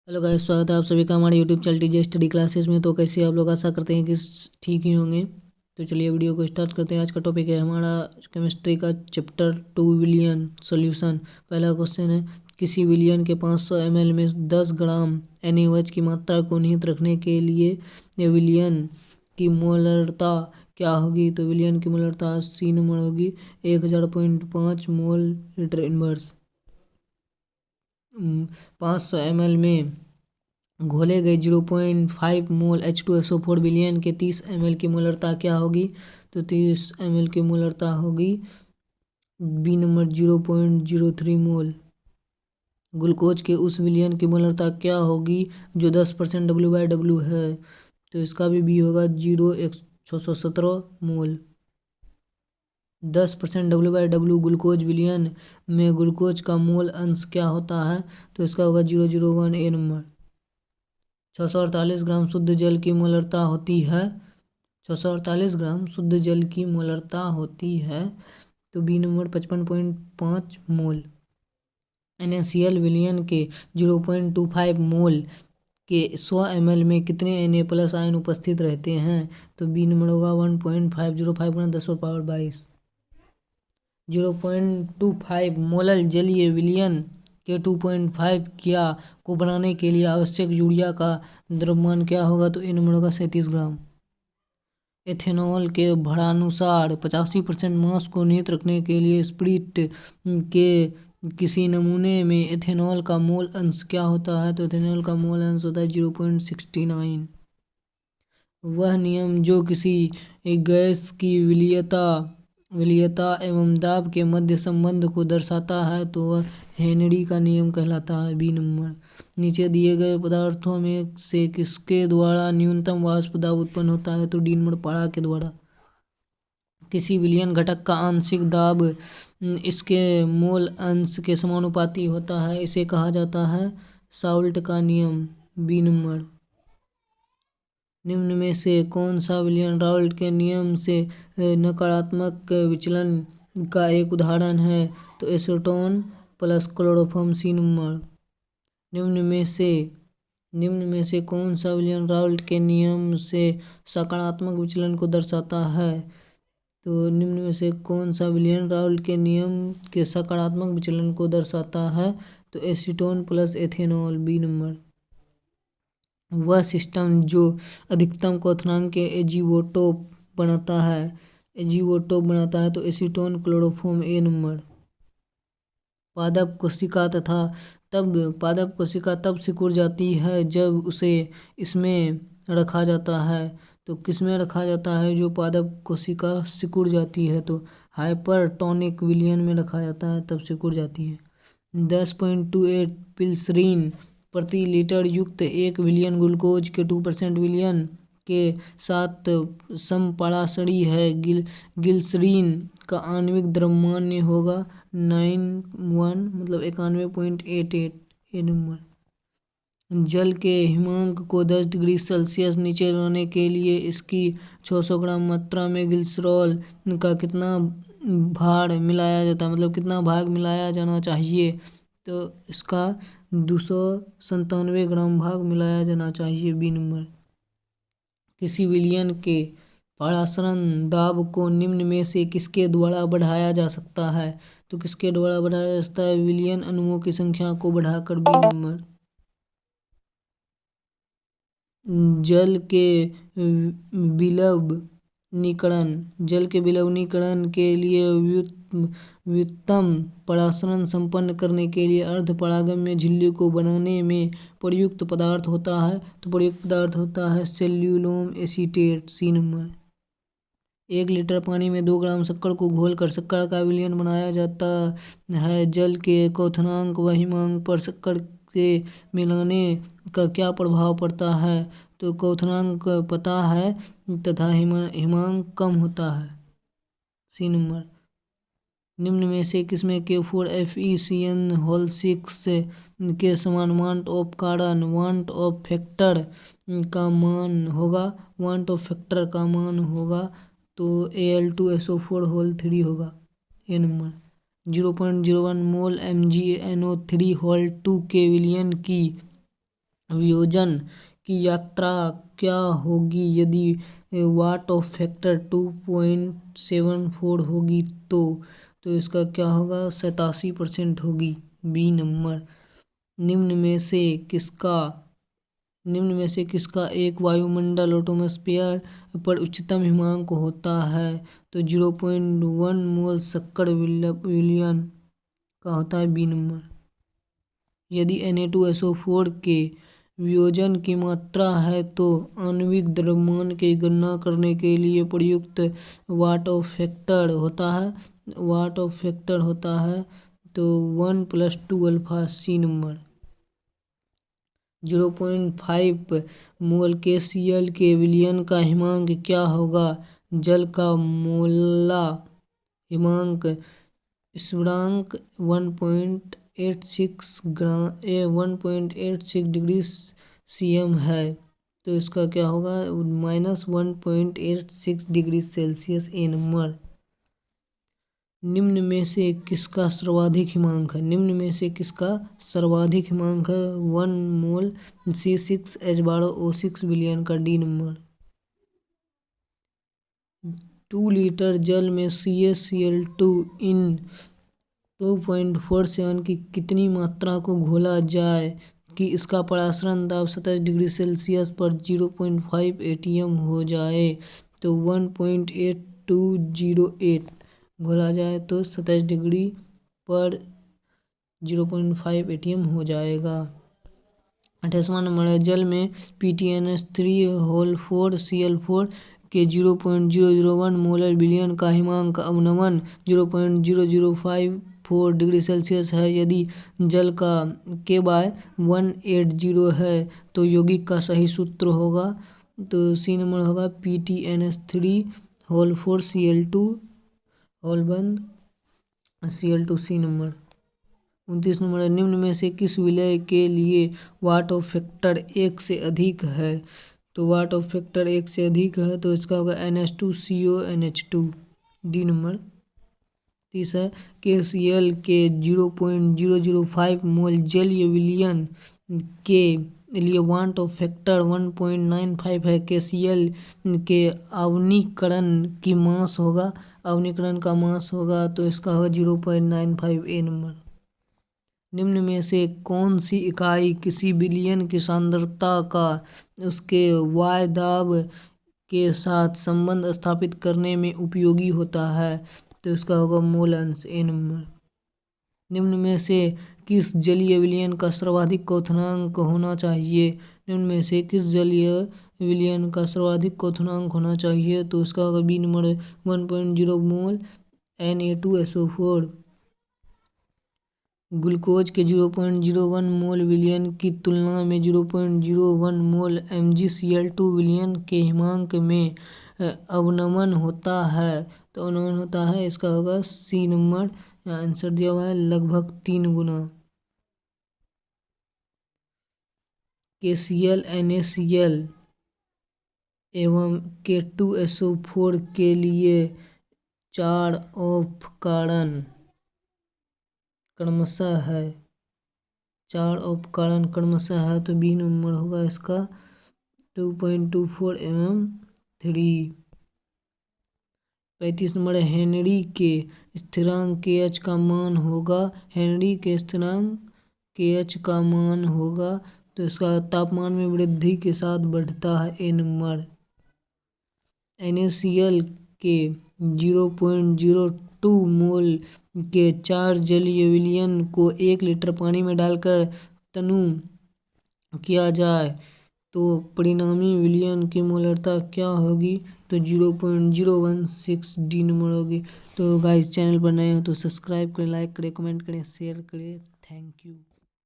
Hello guys, स्वागत है आप सभी का हमारे YouTube channel TJ study classes में। तो कैसे आप लोग आशा करते हैं कि ठीक ही होंगे। तो चलिए वीडियो को स्टार्ट करते हैं। आज का टॉपिक है हमारा केमिस्ट्री का चैप्टर 2 विलियन सॉल्यूशन। पहला क्वेश्चन है, किसी विलियन के 500 ml में 10 ग्राम NaOH की मात्रा को निहित रखने के लिए ये विलियन की मोलरता क्या होगी। तो विलियन की मोलरता C नंबर होगी 1000.5 मोल लीटर इनवर्स। 500 ml में घोले गए 0.5 मोल H2SO4 विलियन के 30 ml की मोलरता क्या होगी। तो 30 ml की मोलरता होगी B नंबर 0.03 मोल। ग्लूकोज के उस विलियन की मोलरता क्या होगी जो 10% W/W है। तो इसका भी B होगा 0.617 मोल। 10% W/W ग्लूकोज विलियन में ग्लूकोज का मोल अंश क्या होता है। तो इसका होगा 001 A नंबर। 648 ग्राम शुद्ध जल की मोलरता होती है। 648 ग्राम शुद्ध जल की मोलरता होती है। तो B नंबर 55.5 मोल। NaCl विलियन के 0.25 मोल के 100 ml में कितने Na+ आयन उपस्थित रहते हैं। तो B नंबर होगा 1.505 × 10⁻22। 0.25 मोलल जलीय विलियन के 2.5 किया को बनाने के लिए आवश्यक यूरिया का द्रव्यमान क्या होगा। तो A नंबर होगा 37 ग्राम। एथेनॉल के भारानुसार 85% मास को निहित रखने के लिए स्पिरिट के किसी नमूने में एथेनॉल का मोल अंश क्या होता है। तो एथेनॉल का मोल अंश होता है 0.69। वह नियम जो किसी गैस की विलियता एवं दाब के मध्य संबंध को दर्शाता है तो वह हेनरी का नियम कहलाता है। B number. नीचे दिए गए पदार्थों में से किसके द्वारा न्यूनतम वाष्प दाब उत्पन्न होता है। तो D नंबर पारा के द्वारा। किसी विलियन घटक का आंशिक दाब इसके मोल अंश के समानुपाती होता है, इसे कहा जाता है साल्ट का नियम। B number. निम्न में से कौन सा विलियन राउल्ट के नियम से नकारात्मक विचलन का एक उदाहरण है। तो acetone plus chloroform C number. निम्न में से कौन सा विलियन राउल्ट के नियम से सकारात्मक विचलन को दर्शाता है। तो निम्न में से कौन सा विलियन राउल्ट के नियम के सकारात्मक विचलन को दर्शाता है। तो acetone plus ethanol B number. वह सिस्टम जो अधिकतम क्वथनांक के एजीवोटोप बनाता है तो एसीटोन क्लोरोफॉर्म A नंबर। पादप कोशिका तब सिकुड़ जाती है जब उसे इसमें रखा जाता है। तो किसमें रखा जाता है जो पादप कोशिका सिकुड़ जाती है। तो हाइपरटोनिक विलियन में रखा जाता है तब सिकुड़ जाती है। 10.28 पिल्सरीन प्रति लीटर युक्त एक विलियन ग्लूकोज के 2% विलियन के साथ समपराशरी है। गिल्सरीन का आणविक द्रव्यमान होगा 91 मतलब 91.88 A नंबर। जल के हिमांक को 10 डिग्री सेल्सियस नीचे लाने के लिए इसकी 600 ग्राम मात्रा में ग्लिसरॉल का कितना भार मिलाया जाता है, मतलब कितना भाग मिलाया जाना चाहिए। तो इसका 297 ग्राम भाग मिलाया जाना चाहिए B नंबर। किसी विलियन के परासरण दाब को निम्न में से किसके द्वारा बढ़ाया जा सकता है। तो किसके द्वारा बढ़ाया जा सकता है, विलियन अणुओं की संख्या को बढ़ाकर B नंबर। जल के विलवनीकरण के लिए व्युत्तम परासरण संपन्न करने के लिए अर्ध परागम्य झिल्ली को बनाने में प्रयुक्त पदार्थ होता है। तो प्रयुक्त पदार्थ होता है सेल्यूलोम एसीटेट C नंबर। 1 लीटर पानी में 2 ग्राम शक्कर को घोलकर शक्कर का विलयन बनाया जाता है। जल के क्वथनांक व हिमांक पर शक्कर के मिलाने का क्या प्रभाव पड़ता है। तो क्वथनांक पता है तथा हिमांक कम होता है C नंबर। निम्न में से किसमें K4FeCN6 के समान वांट ऑफ कारण वांट ऑफ फैक्टर का मान होगा। तो Al2SO4 होगा A नंबर। 0.01 मोल MgNO3 के विलियन की वियोजन की यात्रा क्या होगी? यदि वाट ऑफ फैक्टर 2.74 होगी तो इसका क्या होगा? 87% होगी। B number. निम्न में से किसका एक वायुमंडल एटमॉस्फेयर पर उच्चतम हिमांक होता है? तो 0.1 मोल शक्कर विलयन का होता है। B number. यदि Na2SO4 के वियोजन की मात्रा है तो आणविक द्रव्यमान की गणना करने के लिए प्रयुक्त वाट ऑफ फैक्टर होता है तो 1+2 alpha. C number. 0.5 mole KCl के विलयन का हिमांक क्या होगा? जल का मोला हिमांक स्फुटनांक 1.86 डिग्री cm है तो इसका क्या होगा? -1.86 डिग्री सेल्सियस। ए नंबर। निम्न में से किसका सर्वाधिक हिमांक है? 1 मोल C6H12O6 विलयन का। D number. 2 लीटर जल में CaCl2 इन 2.47 की कितनी मात्रा को घोला जाए कि इसका परासरण दाब 27 डिग्री सेल्सियस पर 0.5 atm हो जाए? तो 1.8208 घोला जाए तो 27 डिग्री पर 0.5 atm हो जाएगा। 28वां नंबर है। जल में PTNS3 के 0.001 मोलर विलयन का हिमांक अवनमन 0.0054 डिग्री सेल्सियस है। यदि जल का K/180 है तो यौगिक का सही सूत्र होगा तो सी नंबर होगा PTNS3 सी नंबर। 29 नंबर है। निम्न में से किस विलय के लिए वाट ऑफ फैक्टर 1 से अधिक है? तो वाट ऑफ फैक्टर 1 से अधिक है तो इसका होगा NH2CONH2। D number. 30 है। KCl के 0.005 मोल जलीय विलयन के लिए वाट ऑफ फैक्टर 1.95 है। KCl के आवनीकरण का मास होगा तो इसका होगा 0.95। ए नंबर। निम्न में से कौन सी इकाई किसी विलयन की सांद्रता का उसके वाय दाब के साथ संबंध स्थापित करने में उपयोगी होता है? तो इसका होगा मोल अंश। ए नंबर। निम्न में से किस जलीय विलयन का सर्वाधिक क्वथनांक होना चाहिए? निम्न में से किस जलीय विलयन का सर्वाधिक क्वथनांक होना चाहिए? तो इसका होगा बी नंबर 1.0 मोल Na2SO4। ग्लूकोज के 0.01 मोल विलयन की तुलना में 0.01 मोल MgCl2 विलयन के हिमांक में अवनमन होता है तो अवनमन होता है इसका होगा सी नंबर। आंसर दिया हुआ है लगभग 3 गुना। KCl NaCl एवं K2SO4 के लिए 4 अपकरण क्रमशः है तो बी नंबर होगा इसका 2.24 mm 3। 35 नंबर है। हेनरी के स्थिरांक KH का मान होगा तो इसका तापमान में वृद्धि के साथ बढ़ता है। ए नंबर। NaCl के 0.02 मोल के 4 जलीय विलयन को 1 लीटर पानी में डालकर तनु किया जाए तो परिणामी विलयन की मोलरता क्या होगी? तो 0.016। डी नंबर होगी। तो गाइस चैनल पर नए हो तो सब्सक्राइब करें, लाइक करें, कमेंट करें, शेयर करें। Thank you.